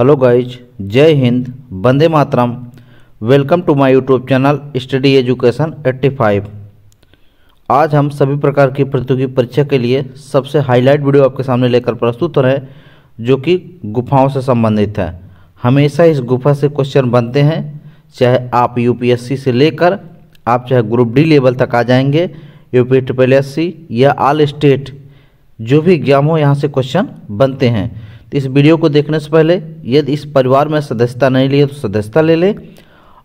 Hello guys, जय हिंद, वंदे मातरम। Welcome to my YouTube channel study education 85। आज हम सभी प्रकार की प्रतियोगी परीक्षा के लिए सबसे हाईलाइट वीडियो आपके सामने लेकर प्रस्तुत हो रहे हैं, जो कि गुफाओं से संबंधित है। हमेशा इस गुफा से क्वेश्चन बनते हैं, चाहे आप यूपीएससी से लेकर आप चाहे ग्रुप डी लेवल तक आ जाएंगे, यूपी ट्रिपल एससी या ऑल स्टेट जो भी एग्जाम हो, यहाँ से क्वेश्चन बनते हैं। तो इस वीडियो को देखने से पहले यदि इस परिवार में सदस्यता नहीं ली है तो सदस्यता ले लें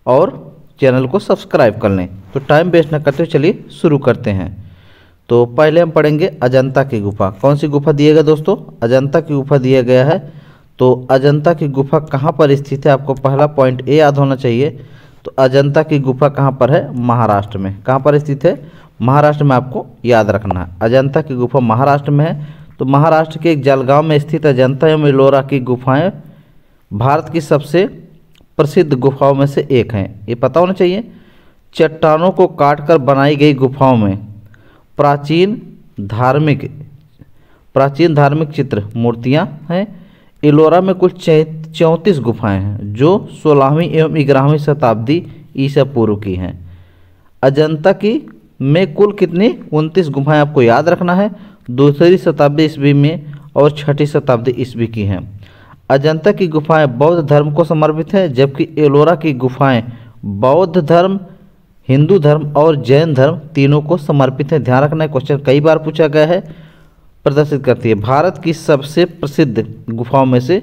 और चैनल को सब्सक्राइब कर लें। तो टाइम वेस्ट न करते हुए चलिए शुरू करते हैं। तो पहले हम पढ़ेंगे अजंता की गुफा। कौन सी गुफा दिएगा दोस्तों? अजंता की गुफा दिया गया है। तो अजंता की गुफा कहाँ पर स्थित है, आपको पहला पॉइंट ए याद होना चाहिए। तो अजंता की गुफा कहाँ पर है? महाराष्ट्र में। कहाँ पर स्थित है? महाराष्ट्र में, आपको याद रखना है। अजंता की गुफा महाराष्ट्र में है। तो महाराष्ट्र के एक जलगांव में स्थित अजंता एवं एलोरा की गुफाएं भारत की सबसे प्रसिद्ध गुफाओं में से एक हैं। ये पता होना चाहिए। चट्टानों को काटकर बनाई गई गुफाओं में प्राचीन धार्मिक चित्र मूर्तियां हैं। एलोरा में कुल 34 गुफाएं हैं, जो 16वीं एवं 11वीं शताब्दी ईसा पूर्व की हैं। अजंता की में कुल कितनी 29 गुफाएं आपको याद रखना है। दूसरी शताब्दी ईस्वी में और छठी शताब्दी ईस्वी की हैं। अजंता की गुफाएं बौद्ध धर्म को समर्पित हैं, जबकि एलोरा की गुफाएं बौद्ध धर्म, हिंदू धर्म और जैन धर्म तीनों को समर्पित हैं। ध्यान रखना है, क्वेश्चन कई बार पूछा गया है। प्रदर्शित करती है भारत की सबसे प्रसिद्ध गुफाओं में से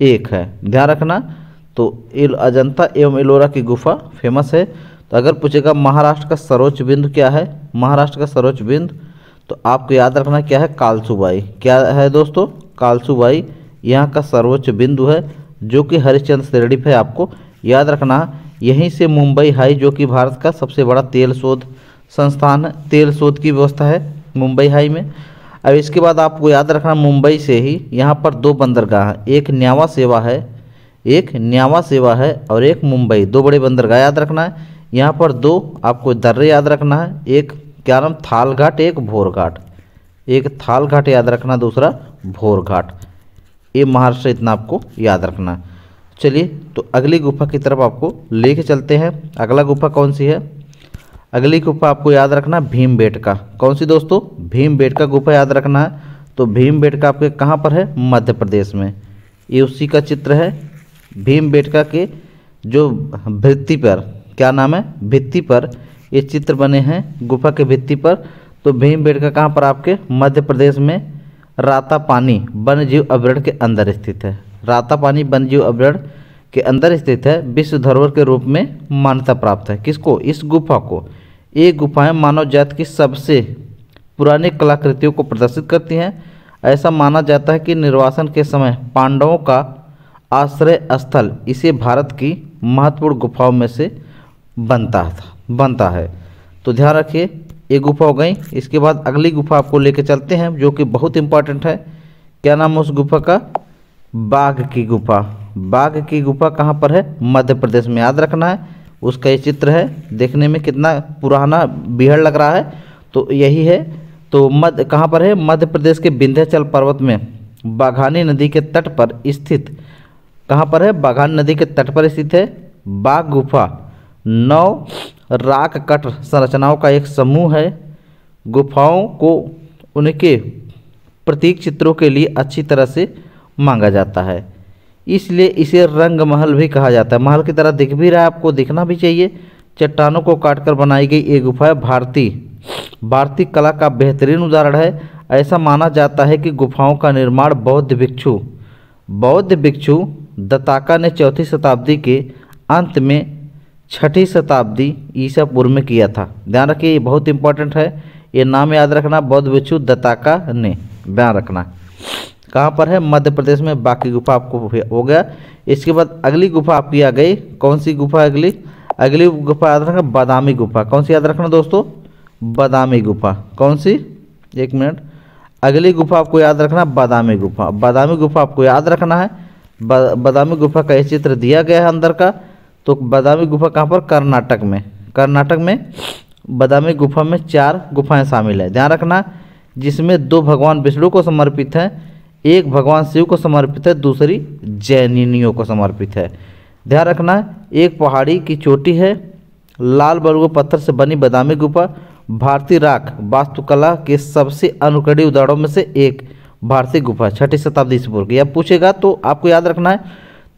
एक है। ध्यान रखना। तो अजंता एवं एलोरा की गुफा फेमस है। तो अगर पूछेगा महाराष्ट्र का सर्वोच्च बिंदु क्या है, महाराष्ट्र का सर्वोच्च बिंदु, तो आपको याद रखना क्या है? कालसूबाई। क्या है दोस्तों? कालसूबाई यहाँ का सर्वोच्च बिंदु है, जो कि हरिश्चंद्र श्रेणी पे आपको याद रखना है। यहीं से मुंबई हाई, जो कि भारत का सबसे बड़ा तेल शोध संस्थान है, तेल शोध की व्यवस्था है मुंबई हाई में। अब इसके बाद आपको याद रखना, मुंबई से ही यहाँ पर 2 बंदरगाह हैं। एक न्यावा सेवा है और एक मुंबई। 2 बड़े बंदरगाह याद रखना है। यहाँ पर 2 आपको दर्रे याद रखना है। एक क्या नाम? थाल घाट, एक भोर घाट। एक थाल घाट याद रखना, दूसरा भोर घाट। ये महाराष्ट्र, इतना आपको याद रखना है। चलिए, तो अगली गुफा की तरफ आपको लेके चलते हैं। अगला गुफा कौन सी है? अगली गुफा आपको याद रखना भीमबेटका। कौन सी दोस्तों? भीमबेटका गुफा याद रखना है। तो भीमबेटका आपके कहाँ पर है? मध्य प्रदेश में। ये उसी का चित्र है। भीमबेटका के जो भित्ति पर, क्या नाम है? भित्ति पर ये चित्र बने हैं, गुफा के भित्ति पर। तो भीमबेटका कहाँ पर? आपके मध्य प्रदेश में रातापानी वन्यजीव अभयारण्य के अंदर स्थित है। रातापानी वन्यजीव अभयारण्य के अंदर स्थित है। विश्व धरोहर के रूप में मान्यता प्राप्त है। किसको? इस गुफा को। ये गुफाएं मानव जाति की सबसे पुरानी कलाकृतियों को प्रदर्शित करती हैं। ऐसा माना जाता है कि निर्वासन के समय पांडवों का आश्रय स्थल इसे भारत की महत्वपूर्ण गुफाओं में से बनता है। तो ध्यान रखिए, ये गुफा हो गई। इसके बाद अगली गुफा आपको लेके चलते हैं, जो कि बहुत इंपॉर्टेंट है। क्या नाम है उस गुफा का? बाघ की गुफा। बाघ की गुफा कहाँ पर है? मध्य प्रदेश में। याद रखना है। उसका ये चित्र है, देखने में कितना पुराना बिहड़ लग रहा है। तो यही है। तो कहाँ पर है? मध्य प्रदेश के विंध्याचल पर्वत में बाघानी नदी के तट पर स्थित। कहाँ पर है? बाघानी नदी के तट पर स्थित है बाघ गुफा। 9 राक कट संरचनाओं का एक समूह है। गुफाओं को उनके प्रतीक चित्रों के लिए अच्छी तरह से मांगा जाता है, इसलिए इसे रंग महल भी कहा जाता है। महल की तरह दिख भी रहा है, आपको दिखना भी चाहिए। चट्टानों को काटकर बनाई गई ये गुफा भारतीय कला का बेहतरीन उदाहरण है। ऐसा माना जाता है कि गुफाओं का निर्माण बौद्ध भिक्षु दत्ताका ने 4वीं शताब्दी के अंत में 6ठी शताब्दी ईसा पूर्व में किया था। ध्यान रखिए, ये बहुत इंपॉर्टेंट है। ये नाम याद रखना, बौद्ध भिक्षु दत्ताका ने। ध्यान रखना कहाँ पर है? मध्य प्रदेश में। बाकी गुफा आपको हो गया। इसके बाद अगली गुफा आपकी आ गई। कौन सी गुफा है अगली गुफा याद रखना, बादामी गुफा। कौन सी याद रखना दोस्तों? बादामी गुफा। कौन सी? 1 मिनट। अगली गुफा आपको याद रखना बादामी गुफा। बादामी गुफा आपको याद रखना है। बादामी गुफा का ये चित्र दिया गया है अंदर का। तो बादामी गुफा कहाँ पर? कर्नाटक में बादामी गुफा में 4 गुफाएं शामिल है। ध्यान रखना, जिसमें 2 भगवान विष्णु को समर्पित हैं, एक भगवान शिव को समर्पित है, दूसरी जैनियों को समर्पित है। ध्यान रखना है, एक पहाड़ी की चोटी है, लाल बलुआ पत्थर से बनी बादामी गुफा, भारतीय राख वास्तुकला के सबसे अनुकरणीय उदाहरणों में से एक भारतीय गुफा, 6ठी शताब्दी ईसा पूर्व की। अब पूछेगा तो आपको याद रखना है,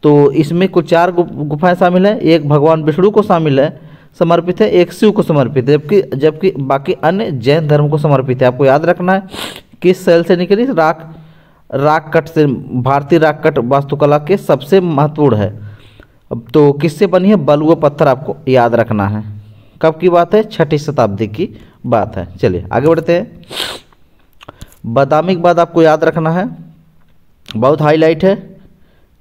तो इसमें कुल 4 गुफाएं शामिल है। एक भगवान विष्णु को शामिल है, समर्पित है, एक शिव को समर्पित है, जबकि बाकी अन्य जैन धर्म को समर्पित है। आपको याद रखना है किस शैल से निकली, राख कट से, भारतीय राख कट वास्तुकला के सबसे महत्वपूर्ण है। अब तो किससे बनी है, बलुआ पत्थर, आपको याद रखना है। कब की बात है, 6ठी शताब्दी की बात है। चलिए आगे बढ़ते हैं। बादामी के बाद आपको याद रखना है, बहुत हाईलाइट है,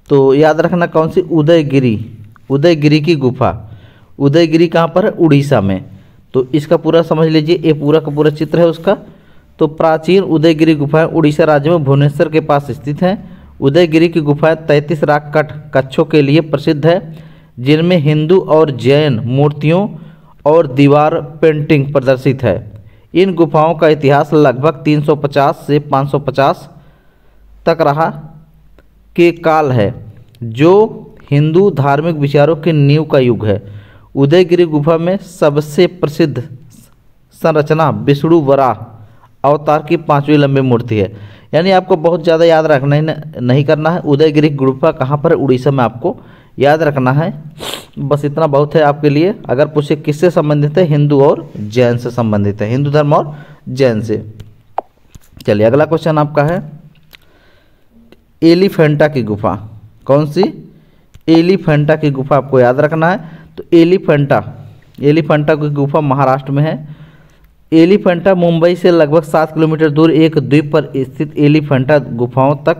तो याद रखना कौन सी, उदयगिरी की गुफा। उदयगिरी कहाँ पर है, उड़ीसा में। तो इसका पूरा समझ लीजिए, ये पूरा का पूरा चित्र है उसका। तो प्राचीन उदयगिरी गुफाएं उड़ीसा राज्य में भुवनेश्वर के पास स्थित हैं। उदयगिरी की गुफाएं 33 राख कट कक्षों के लिए प्रसिद्ध है, जिनमें हिंदू और जैन मूर्तियों और दीवार पेंटिंग प्रदर्शित है। इन गुफाओं का इतिहास लगभग 350 से 550 तक रहा के काल है, जो हिंदू धार्मिक विचारों की नींव का युग है। उदयगिरी गुफा में सबसे प्रसिद्ध संरचना विष्णु वराह अवतार की 5वीं लंबी मूर्ति है। यानी आपको बहुत ज़्यादा याद रखना ही नहीं करना है। उदयगिरी गुफा कहाँ पर है, उड़ीसा में, आपको याद रखना है। बस इतना बहुत है आपके लिए। अगर पूछे किससे संबंधित है, हिंदू और जैन से संबंधित है, हिंदू धर्म और जैन से। चलिए अगला क्वेश्चन आपका है, एलिफेंटा की गुफा। कौन सी, एलिफेंटा की गुफा आपको याद रखना है। तो एलिफेंटा की गुफा महाराष्ट्र में है। एलिफेंटा मुंबई से लगभग 7 किलोमीटर दूर एक द्वीप पर स्थित एलिफेंटा गुफाओं तक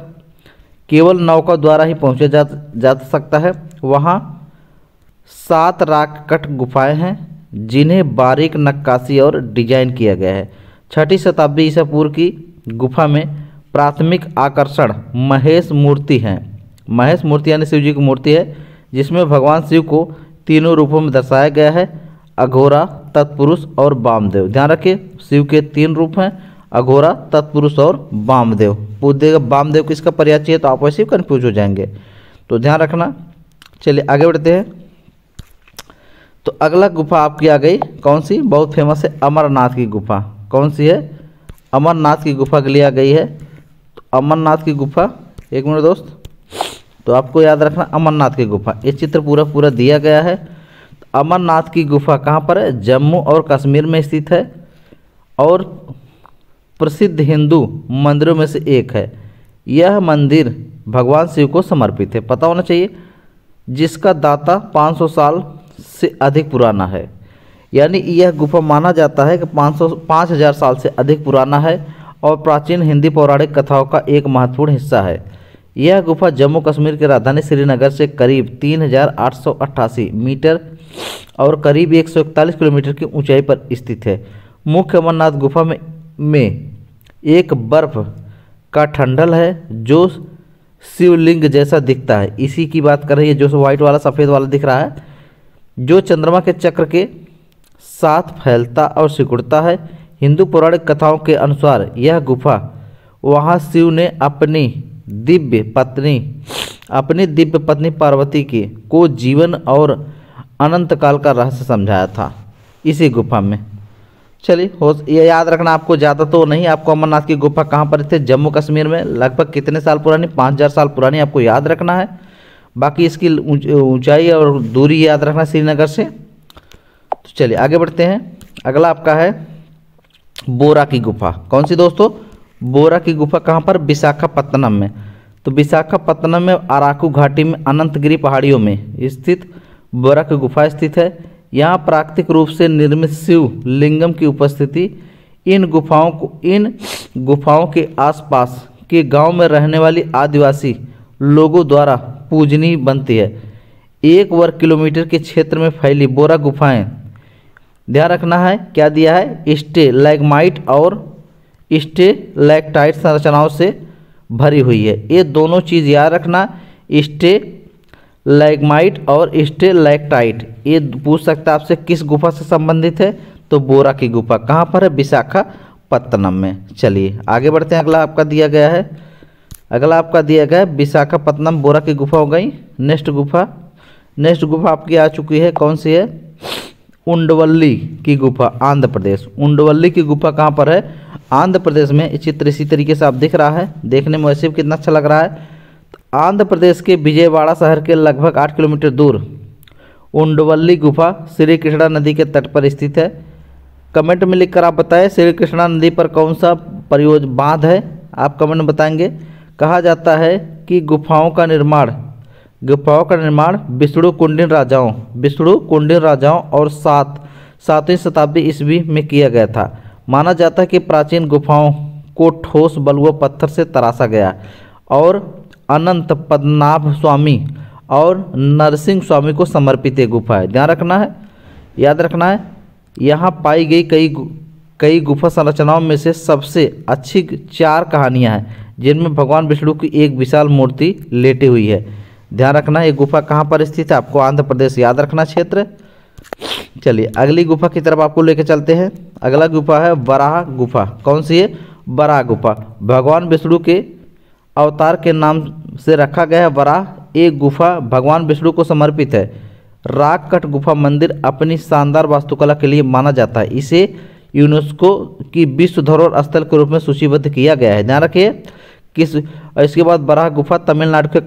केवल नौका द्वारा ही पहुंचा जा सकता है। वहाँ 7 राख कट गुफाएं हैं, जिन्हें बारीक नक्काशी और डिजाइन किया गया है। 6ठी शताब्दी ईसा पूर्व की गुफा में प्राथमिक आकर्षण महेश मूर्ति है। महेश मूर्ति यानी शिव जी की मूर्ति है, जिसमें भगवान शिव को तीनों रूपों में दर्शाया गया है, अघोरा, तत्पुरुष और वामदेव। ध्यान रखिए, शिव के 3 रूप हैं, अघोरा, तत्पुरुष और वामदेव। पूछ देगा वामदेव किसका पर्यायवाची है, तो आप वैसे ही कन्फ्यूज हो जाएंगे, तो ध्यान रखना। चलिए आगे बढ़ते हैं। तो अगला गुफा आपकी आ गई, कौन सी, बहुत फेमस है, अमरनाथ की गुफा। कौन सी है, अमरनाथ की गुफा के लिए आ गई है। तो अमरनाथ की गुफा, एक मिनट दोस्त, तो आपको याद रखना अमरनाथ की गुफा, ये चित्र पूरा दिया गया है। अमरनाथ की गुफा कहाँ पर है, जम्मू और कश्मीर में स्थित है और प्रसिद्ध हिंदू मंदिरों में से एक है। यह मंदिर भगवान शिव को समर्पित है, पता होना चाहिए, जिसका दाता 500 साल से अधिक पुराना है। यानी यह गुफा माना जाता है कि 5000 साल से अधिक पुराना है और प्राचीन हिंदी पौराणिक कथाओं का एक महत्वपूर्ण हिस्सा है। यह गुफा जम्मू कश्मीर की राजधानी श्रीनगर से करीब 3888 मीटर और करीब 141 किलोमीटर की ऊंचाई पर स्थित है। मुख्य अमरनाथ गुफा में एक बर्फ का ठंडल है जो शिवलिंग जैसा दिखता है। इसी की बात कर रही है, जो वाइट वाला सफ़ेद वाला दिख रहा है, जो चंद्रमा के चक्र के साथ फैलता और सिकुड़ता है। हिंदू पौराणिक कथाओं के अनुसार यह गुफा वहाँ शिव ने अपनी दिव्य पत्नी पार्वती को जीवन और अनंत काल का रहस्य समझाया था इसी गुफा में। चलिए ये याद रखना, आपको ज़्यादा तो नहीं, आपको अमरनाथ की गुफा कहाँ पर थे, जम्मू कश्मीर में, लगभग कितने साल पुरानी, 5000 साल पुरानी, आपको याद रखना है। बाकी इसकी ऊंचाई और दूरी याद रखना श्रीनगर से। तो चलिए आगे बढ़ते हैं। अगला आपका है बोरा की गुफा। कौन सी दोस्तों, बोरा की गुफा कहाँ पर, विशाखापत्तनम में। तो विशाखापत्तनम में अराकू घाटी में अनंतगिरी पहाड़ियों में स्थित बोरा की गुफा स्थित है। यहाँ प्राकृतिक रूप से निर्मित शिव लिंगम की उपस्थिति इन गुफाओं के आसपास के गांव में रहने वाली आदिवासी लोगों द्वारा पूजनीय बनती है। 1 वर्ग किलोमीटर के क्षेत्र में फैली बोरा गुफाएं, ध्यान रखना है क्या दिया है, स्टेलैग्माइट और स्टेलैक्टाइट संरचनाओं से भरी हुई है। ये दोनों चीज़ याद रखना, स्टेलैग्माइट और स्टेलैक्टाइट। ये पूछ सकता है आपसे किस गुफा से संबंधित है, तो बोरा की गुफा कहाँ पर है, विशाखापत्तनम में। चलिए आगे बढ़ते हैं। अगला आपका दिया गया है अगला आपका दिया गया है विशाखापत्तनम बोरा की गुफा हो गई। नेक्स्ट गुफा आपकी आ चुकी है, कौन सी है? उंडवल्ली की गुफा, आंध्र प्रदेश। उंडवल्ली की गुफा कहाँ पर है? आंध्र प्रदेश में। ये चित्र इसी तरीके से आप दिख रहा है, देखने में वैसे भी कितना अच्छा लग रहा है। तो आंध्र प्रदेश के विजयवाड़ा शहर के लगभग 8 किलोमीटर दूर उंडवल्ली गुफा श्री कृष्णा नदी के तट पर स्थित है। कमेंट में लिखकर आप बताएं श्री कृष्णा नदी पर कौन सा बांध है, आप कमेंट में बताएंगे। कहा जाता है कि गुफाओं का निर्माण विष्णु कुंडिन राजाओं और 7वीं शताब्दी ईस्वी में किया गया था। माना जाता है कि प्राचीन गुफाओं को ठोस बलुआ पत्थर से तराशा गया और अनंत पद्मनाभ स्वामी और नरसिंह स्वामी को समर्पित है गुफा है। ध्यान रखना है, याद रखना है। यहाँ पाई गई कई गुफा संरचनाओं में से सबसे अच्छी 4 कहानियाँ हैं जिनमें भगवान विष्णु की एक विशाल मूर्ति लेटी हुई है। ध्यान रखना, ये गुफा कहाँ पर स्थित है, आपको आंध्र प्रदेश याद रखना क्षेत्र। चलिए अगली गुफा की तरफ आपको लेकर चलते हैं। अगला गुफा है वराह गुफा। कौन सी है? वराह गुफा। भगवान विष्णु के अवतार के नाम से रखा गया है वराह। एक गुफा भगवान विष्णु को समर्पित है। राककट गुफा मंदिर अपनी शानदार वास्तुकला के लिए माना जाता है। इसे यूनेस्को की विश्व धरोहर स्थल के रूप में सूचीबद्ध किया गया है। ध्यान रखिए इसके बाद वराह गुफा तमिलनाडु के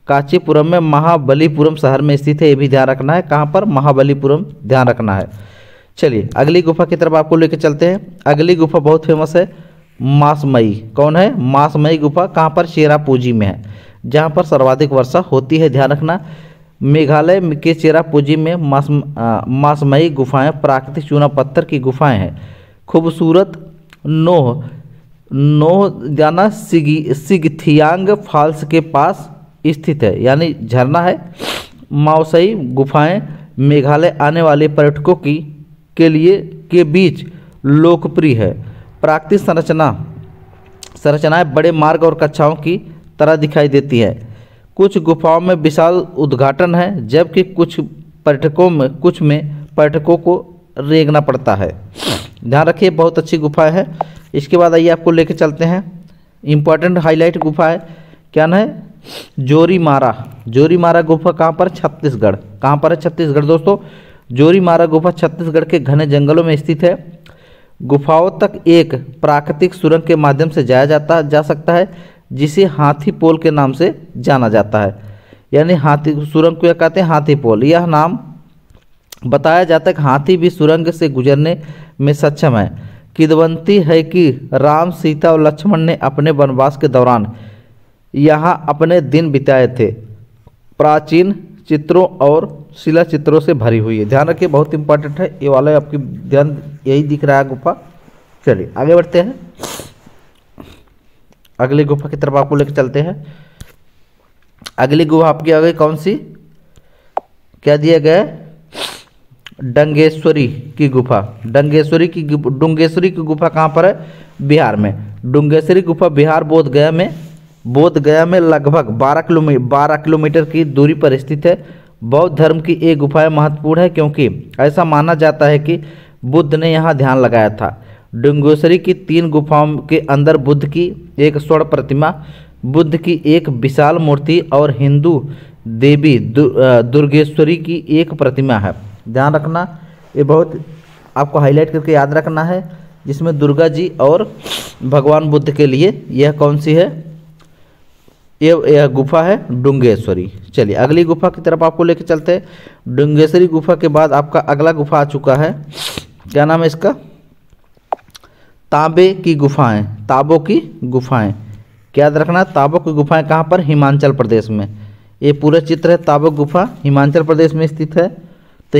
कांचीपुरम में महाबलीपुरम शहर में स्थित है। ये भी ध्यान रखना है, कहाँ पर? महाबलीपुरम, ध्यान रखना है। चलिए अगली गुफा की तरफ आपको लेकर चलते हैं। अगली गुफा बहुत फेमस है, मासमई। कौन है? मासमई गुफा। कहाँ पर? चेरापूंजी में है, जहाँ पर सर्वाधिक वर्षा होती है। ध्यान रखना, मेघालय के चेरापूंजी में मासमई गुफाएं प्राकृतिक चूना पत्थर की गुफाएं हैं। खूबसूरत नोह जाना सिगथियांग फॉल्स के पास स्थित है, यानी झरना है। माओसई गुफाएं मेघालय आने वाले पर्यटकों के बीच लोकप्रिय है। प्राकृतिक संरचनाएं बड़े मार्ग और कक्षाओं की तरह दिखाई देती है। कुछ गुफाओं में विशाल उद्घाटन है, जबकि कुछ में पर्यटकों को रेंगना पड़ता है। ध्यान रखिए, बहुत अच्छी गुफा है। इसके बाद आइए आपको लेके चलते हैं, इम्पोर्टेंट हाईलाइट गुफा है, क्या ना है? जोरीमारा गुफा। कहाँ पर? छत्तीसगढ़। कहाँ पर है? छत्तीसगढ़ दोस्तों। जोरीमारा गुफा छत्तीसगढ़ के घने जंगलों में स्थित है। गुफाओं तक एक प्राकृतिक सुरंग के माध्यम से जाया जा सकता है, जिसे हाथी पोल के नाम से जाना जाता है। यानी हाथी सुरंग को कहते हैं हाथी पोल। यह नाम बताया जाता है कि हाथी भी सुरंग से गुजरने में सक्षम है। किंवदंती है कि राम, सीता और लक्ष्मण ने अपने वनवास के दौरान यहाँ अपने दिन बिताए थे। प्राचीन चित्रों और शिला चित्रों से भरी हुई है। ध्यान रखिए, बहुत इंपॉर्टेंट है ये वाला, आपकी ध्यान यही दिख रहा है गुफा। चलिए आगे बढ़ते हैं, अगली गुफा की तरफ आपको लेकर चलते हैं। अगली गुफा आपकी आ गई कौन सी? क्या दिया गया है? डंगेश्वरी की गुफा। डुंगेश्वरी की गुफा कहाँ पर है? बिहार में। डुंगेश्वरी गुफा बिहार बोधगया में लगभग 12 किलोमीटर की दूरी पर स्थित है। बौद्ध धर्म की ये गुफाएं महत्वपूर्ण है क्योंकि ऐसा माना जाता है कि बुद्ध ने यहाँ ध्यान लगाया था। डुंगेश्वरी की 3 गुफाओं के अंदर बुद्ध की एक स्वर्ण प्रतिमा, बुद्ध की एक विशाल मूर्ति और हिंदू देवी दुर्गेश्वरी की एक प्रतिमा है। ध्यान रखना, ये बहुत आपको हाईलाइट करके याद रखना है, जिसमें दुर्गा जी और भगवान बुद्ध के लिए यह कौन सी है? यह गुफा है डुंगेश्वरी। चलिए अगली गुफा की तरफ आपको लेकर चलते हैं। डुंगेश्वरी गुफा के बाद आपका अगला गुफा आ चुका है, क्या नाम है इसका? ताबो की गुफाएं। क्या याद रखना, ताबो की गुफाएं कहाँ पर? हिमाचल प्रदेश में। ये पूरा चित्र है, ताबो गुफा हिमाचल प्रदेश में स्थित है। तो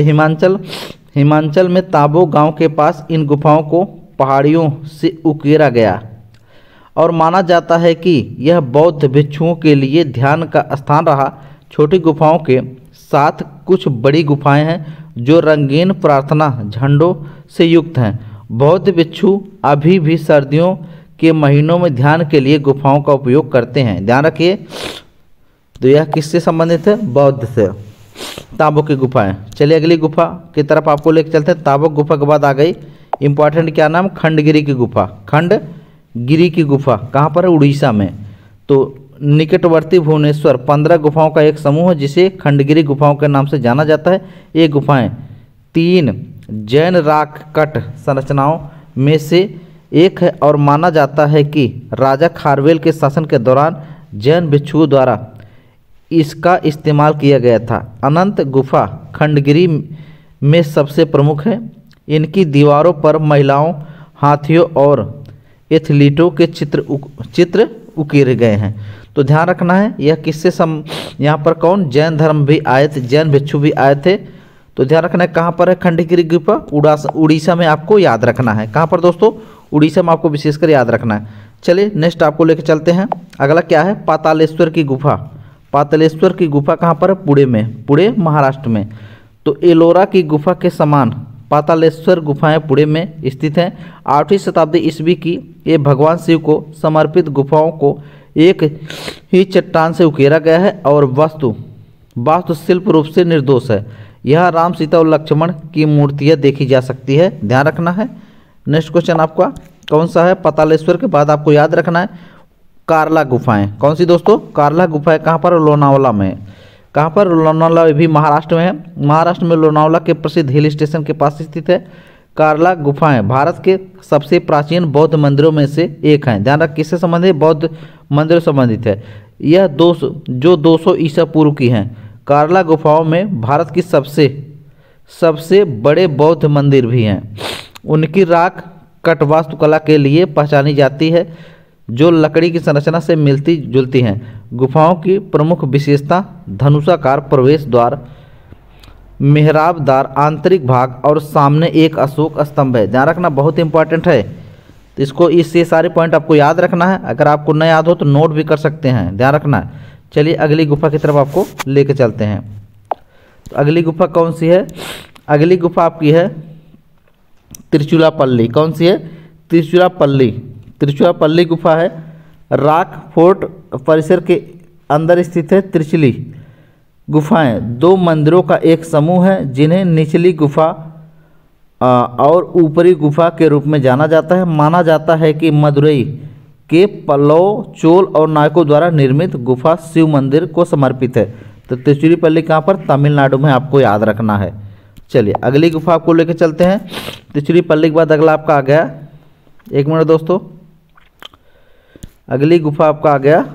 हिमाचल में ताबो गांव के पास इन गुफाओं को पहाड़ियों से उकेरा गया और माना जाता है कि यह बौद्ध भिक्षुओं के लिए ध्यान का स्थान रहा। छोटी गुफाओं के साथ कुछ बड़ी गुफाएं हैं जो रंगीन प्रार्थना झंडों से युक्त हैं। बौद्ध भिक्षु अभी भी सर्दियों के महीनों में ध्यान के लिए गुफाओं का उपयोग करते हैं। ध्यान रखिए, तो यह किससे संबंधित है? बौद्ध से। ताबो की गुफाएं। चलिए अगली गुफा की तरफ आपको लेकर चलते हैं। ताबो गुफा के बाद आ गई इंपॉर्टेंट, क्या नाम? खंडगिरी की गुफा। खंडगिरी गिरी की गुफा कहाँ पर है? उड़ीसा में। तो निकटवर्ती भुवनेश्वर 15 गुफाओं का एक समूह है जिसे खंडगिरी गुफाओं के नाम से जाना जाता है। ये गुफाएं 3 जैन राक कट संरचनाओं में से एक है और माना जाता है कि राजा खारवेल के शासन के दौरान जैन भिक्षुओं द्वारा इसका इस्तेमाल किया गया था। अनंत गुफा खंडगिरी में सबसे प्रमुख है। इनकी दीवारों पर महिलाओं, हाथियों और एथलीटों के चित्र उकेरे गए हैं। तो ध्यान रखना है यह किससे यहाँ पर कौन? जैन धर्म भी आए थे, जैन भिक्षु भी आए थे। तो ध्यान रखना है कहाँ पर है खंडगिरी गुफा? उड़ीसा में आपको याद रखना है। कहाँ पर दोस्तों? उड़ीसा में आपको विशेषकर याद रखना है। चलिए नेक्स्ट आपको लेकर चलते हैं। अगला क्या है? पातालेश्वर की गुफा। पातालेश्वर की गुफा कहाँ पर है? पुणे में, पुणे महाराष्ट्र में। तो एलोरा की गुफा के समान पातालेश्वर गुफाएं पुणे में स्थित हैं। 8वीं शताब्दी ईस्वी की ये भगवान शिव को समर्पित गुफाओं को एक ही चट्टान से उकेरा गया है और वास्तुशिल्प रूप से निर्दोष है। यह राम, सीता और लक्ष्मण की मूर्तियां देखी जा सकती है। ध्यान रखना है। नेक्स्ट क्वेश्चन आपका कौन सा है? पातालेश्वर के बाद आपको याद रखना है कार्ला गुफाएं। कौन सी दोस्तों? कार्ला गुफाएं कहाँ पर? लोनावला में। कहाँ पर? लोनावला भी महाराष्ट्र में है। महाराष्ट्र में लोनावला के प्रसिद्ध हिल स्टेशन के पास स्थित है। कार्ला गुफाएं भारत के सबसे प्राचीन बौद्ध मंदिरों में से एक हैं। ध्यान रख किससे संबंधित? बौद्ध मंदिरों से संबंधित है। यह 200 ईसा पूर्व की हैं। कार्ला गुफाओं में भारत की सबसे बड़े बौद्ध मंदिर भी हैं। उनकी राख कट वास्तुकला के लिए पहचानी जाती है जो लकड़ी की संरचना से मिलती जुलती हैं। गुफाओं की प्रमुख विशेषता धनुषाकार प्रवेश द्वार, मेहराबदार आंतरिक भाग और सामने एक अशोक स्तंभ है। ध्यान रखना बहुत इंपॉर्टेंट है। तो इसको इससे सारे पॉइंट आपको याद रखना है। अगर आपको न याद हो तो नोट भी कर सकते हैं। ध्यान रखना है। चलिए अगली गुफा की तरफ आपको लेके चलते हैं। तो अगली गुफा कौन सी है? अगली गुफा आपकी है त्रिचुलापल्ली। कौन सी है? त्रिचुलापल्ली। त्रिचुलापल्ली गुफा है राक फोर्ट परिसर के अंदर स्थित है। त्रिचुली गुफाएं 2 मंदिरों का एक समूह है जिन्हें निचली गुफा और ऊपरी गुफा के रूप में जाना जाता है। माना जाता है कि मदुरई के पल्लव, चोल और नायकों द्वारा निर्मित गुफा शिव मंदिर को समर्पित है। तो त्रिचुलीपल्ली कहाँ पर? तमिलनाडु में आपको याद रखना है। चलिए अगली गुफा आपको लेकर चलते हैं। त्रिचुलीपल्ली के बाद अगला आपका आ गया, एक मिनट दोस्तों, अगली गुफा आपका आ गया,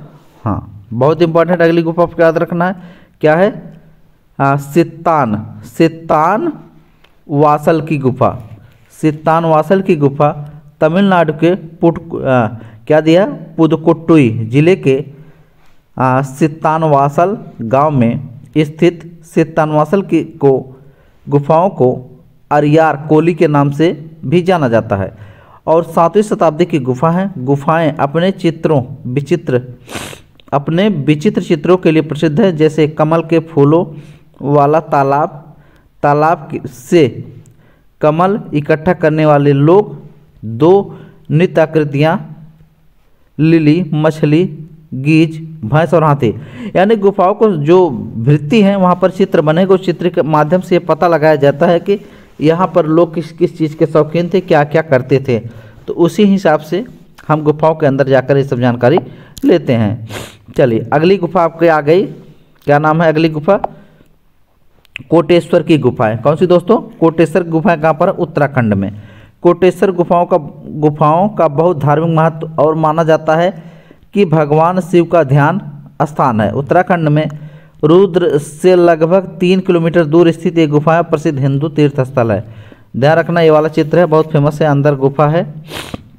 हाँ बहुत इंपॉर्टेंट, अगली गुफा आपको याद रखना है क्या है? सित्तान वासल की गुफा। सित्तान वासल की गुफा तमिलनाडु के पुदुकोट्टुई जिले के सित्तानवासल गांव में स्थित सित्तानवासल की गुफाओं को अरियार कोली के नाम से भी जाना जाता है और 7वीं शताब्दी की गुफा है। गुफाएं अपने विचित्र चित्रों के लिए प्रसिद्ध है, जैसे कमल के फूलों वाला तालाब से कमल इकट्ठा करने वाले लोग, 2 नित्य आकृतियाँ, लिली, मछली, गीज, भैंस और हाथी। यानी गुफाओं को जो वृत्ति हैं वहाँ पर चित्र बने, उस चित्र के माध्यम से पता लगाया जाता है कि यहाँ पर लोग किस किस चीज़ के शौकीन थे, क्या क्या करते थे। तो उसी हिसाब से हम गुफाओं के अंदर जाकर ये सब जानकारी लेते हैं। चलिए अगली गुफा आपके आ गई, क्या नाम है अगली गुफा? कोटेश्वर की गुफाएं। कौन सी दोस्तों? कोटेश्वर गुफाएं कहाँ पर? उत्तराखंड में। कोटेश्वर गुफाओं का बहुत धार्मिक महत्व और माना जाता है कि भगवान शिव का ध्यान स्थान है। उत्तराखंड में रुद्र से लगभग 3 किलोमीटर दूर स्थित ये गुफा प्रसिद्ध हिंदू तीर्थ स्थल है। ध्यान रखना ये वाला चित्र है, बहुत फेमस है, अंदर गुफा है।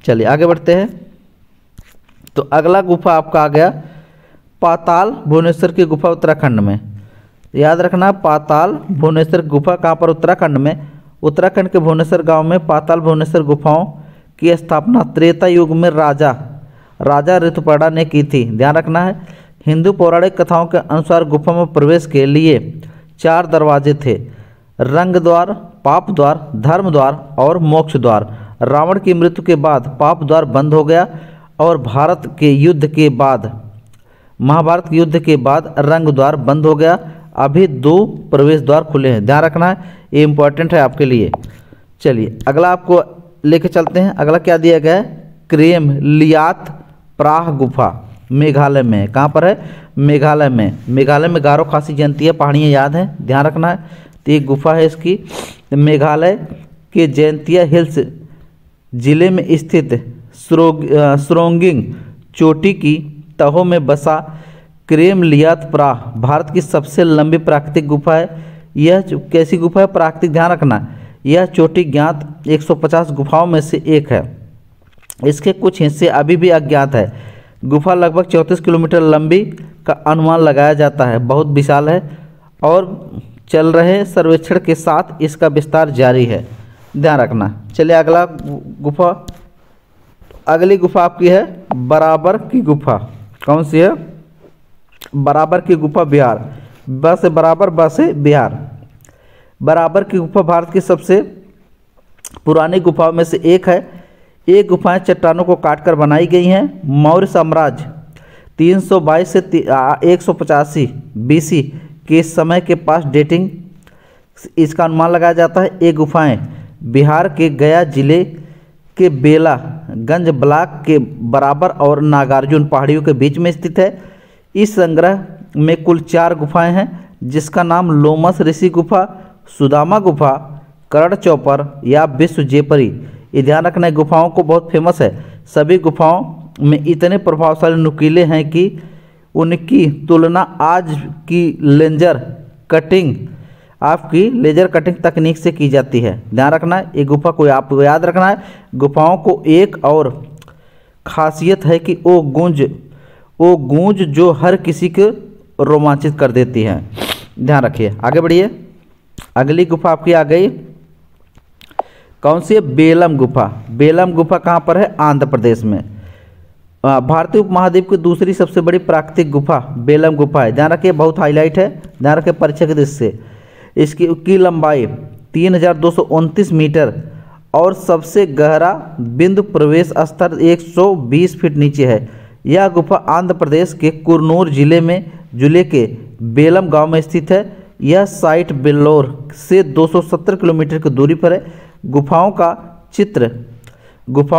चलिए आगे बढ़ते हैं। तो अगला गुफा आपका आ गया पाताल भुवनेश्वर की गुफा उत्तराखंड में। याद रखना पाताल भुवनेश्वर गुफा कहाँ पर? उत्तराखंड में। उत्तराखंड के भुवनेश्वर गांव में पाताल भुवनेश्वर गुफाओं की स्थापना त्रेता युग में राजा ऋतुपर्णा ने की थी। ध्यान रखना है हिंदू पौराणिक कथाओं के अनुसार गुफा में प्रवेश के लिए 4 दरवाजे थे, रंग द्वार, पाप द्वार, धर्म द्वार और मोक्ष द्वार। रावण की मृत्यु के बाद पाप द्वार बंद हो गया और महाभारत के युद्ध के बाद रंग द्वार बंद हो गया। अभी 2 प्रवेश द्वार खुले हैं। ध्यान रखना है ये इंपॉर्टेंट है आपके लिए। चलिए अगला आपको लेके चलते हैं। अगला क्या दिया गया है? क्रेम लियात प्राह गुफा मेघालय में। कहाँ पर है? मेघालय में। मेघालय में गारो खासी जयंतिया पहाड़ियाँ याद हैं, ध्यान रखना है। तो एक गुफा है इसकी, मेघालय के जयंतिया हिल्स जिले में स्थित स्रोंगिंग चोटी की तहों में बसा क्रेम लियात प्राह भारत की सबसे लंबी प्राकृतिक गुफा है। यह कैसी गुफा है? प्राकृतिक, ध्यान रखना। यह चोटी ज्ञात 150 गुफाओं में से एक है। इसके कुछ हिस्से अभी भी अज्ञात है। गुफा लगभग 34 किलोमीटर लंबी का अनुमान लगाया जाता है, बहुत विशाल है और चल रहे सर्वेक्षण के साथ इसका विस्तार जारी है, ध्यान रखना। चलिए अगला गुफा, अगली गुफा आपकी है बराबर की गुफा। कौन सी है? बराबर की गुफा बिहार। ब से बराबर, ब से बिहार। बराबर की गुफा भारत की सबसे पुरानी गुफाओं में से एक है। ये गुफाएं चट्टानों को काटकर बनाई गई हैं। मौर्य साम्राज्य 322 से 185 बीसी के समय के पास डेटिंग इसका अनुमान लगाया जाता है। ये गुफाएं बिहार के गया जिले के बेलागंज ब्लॉक के बराबर और नागार्जुन पहाड़ियों के बीच में स्थित है। इस संग्रह में कुल 4 गुफाएं हैं, जिसका नाम लोमस ऋषि गुफा, सुदामा गुफा, करण चौपर या विश्व जेपरी। ये ध्यान रखना है, गुफाओं को बहुत फेमस है। सभी गुफाओं में इतने प्रभावशाली नुकीले हैं कि उनकी तुलना आज की लेजर कटिंग तकनीक से की जाती है। ध्यान रखना है, ये गुफा को आपको याद रखना है। गुफाओं को एक और खासियत है कि वो गूंज जो हर किसी को रोमांचित कर देती है। ध्यान रखिए, आगे बढ़िए। अगली गुफा आपकी आ गई, कौन सी है? बेलम गुफा। बेलम गुफा कहाँ पर है? आंध्र प्रदेश में। भारतीय उपमहाद्वीप की दूसरी सबसे बड़ी प्राकृतिक गुफा बेलम गुफा है। ध्यान रखिए, बहुत हाईलाइट है, ध्यान रखिए परीक्षा की दृष्टि से। इसकी लंबाई 3229 मीटर और सबसे गहरा बिंदु प्रवेश स्तर 120 फीट नीचे है। यह गुफा आंध्र प्रदेश के कुरनूर जिले के बेलम गांव में स्थित है। यह साइट बेल्लोर से 270 किलोमीटर की दूरी पर है। गुफाओं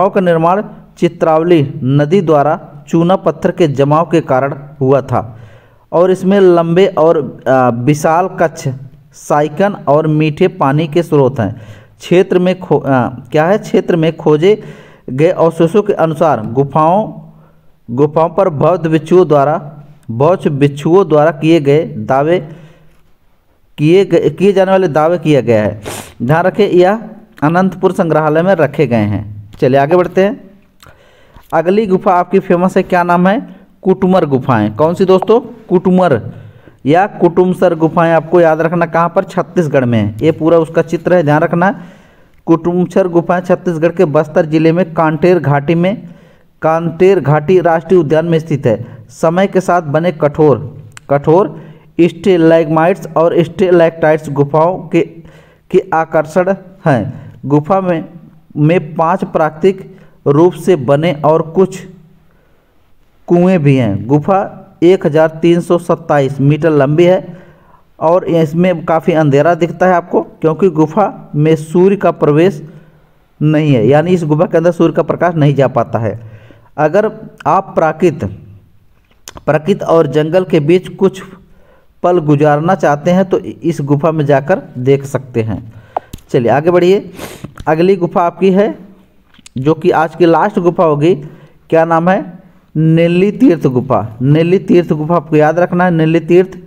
का निर्माण चित्रावली नदी द्वारा चूना पत्थर के जमाव के कारण हुआ था और इसमें लंबे और विशाल कक्ष, साइकन और मीठे पानी के स्रोत हैं। क्षेत्र में खोजे गए अवशेषों के अनुसार गुफाओं पर बौद्ध भिक्षुओं द्वारा किए जाने वाले दावे किया गया है। ध्यान रखें, यह अनंतपुर संग्रहालय में रखे गए हैं। चलिए आगे बढ़ते हैं। अगली गुफा आपकी फेमस है, क्या नाम है? कुटुमर गुफाएं। कौन सी दोस्तों? कुटुमर या कुटुमसर गुफाएं। आपको याद रखना कहाँ पर? छत्तीसगढ़ में। ये पूरा उसका चित्र है, ध्यान रखना। कुटुमसर गुफाएं छत्तीसगढ़ के बस्तर जिले में कांटेर घाटी राष्ट्रीय उद्यान में स्थित है। समय के साथ बने कठोर स्टेलैग्माइट्स और स्टेलैक्टाइट्स गुफाओं के आकर्षण हैं। गुफा में 5 प्राकृतिक रूप से बने और कुछ कुएं भी हैं। गुफा 1327 मीटर लंबी है और इसमें काफ़ी अंधेरा दिखता है आपको, क्योंकि गुफा में सूर्य का प्रवेश नहीं है, यानी इस गुफा के अंदर सूर्य का प्रकाश नहीं जा पाता है। अगर आप प्राकृत और जंगल के बीच कुछ पल गुजारना चाहते हैं तो इस गुफा में जाकर देख सकते हैं। चलिए आगे बढ़िए। अगली गुफा आपकी है, जो कि आज की लास्ट गुफा होगी, क्या नाम है? नेल्ली तीर्थ गुफा। नेल्ली तीर्थ गुफा आपको याद रखना है। नेल्ली तीर्थ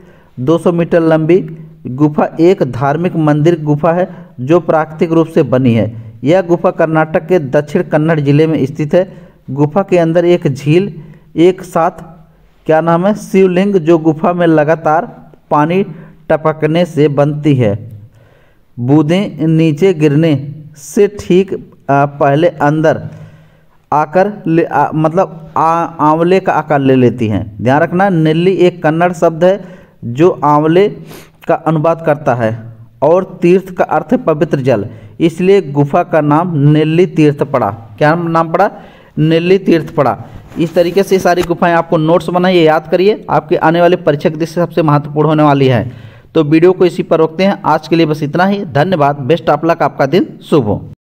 200 मीटर लंबी गुफा एक धार्मिक मंदिर गुफा है जो प्राकृतिक रूप से बनी है। यह गुफा कर्नाटक के दक्षिण कन्नड़ जिले में स्थित है। गुफा के अंदर एक झील, एक साथ क्या नाम है? शिवलिंग, जो गुफा में लगातार पानी टपकने से बनती है। बूंदें नीचे गिरने से ठीक पहले अंदर आकर आंवले का आकार ले लेती हैं। ध्यान रखना, नेल्ली एक कन्नड़ शब्द है जो आंवले का अनुवाद करता है और तीर्थ का अर्थ है पवित्र जल, इसलिए गुफा का नाम नेल्ली तीर्थ पड़ा। क्या नाम पड़ा? नेल्ली तीर्थ पड़ा। इस तरीके से सारी गुफाएं आपको नोट्स बनाइए, याद करिए, आपके आने वाले परीक्षा की दृष्टि से सबसे महत्वपूर्ण होने वाली है। तो वीडियो को इसी पर रोकते हैं। आज के लिए बस इतना ही। धन्यवाद। बेस्ट ऑफ लक, आपका दिन शुभ हो।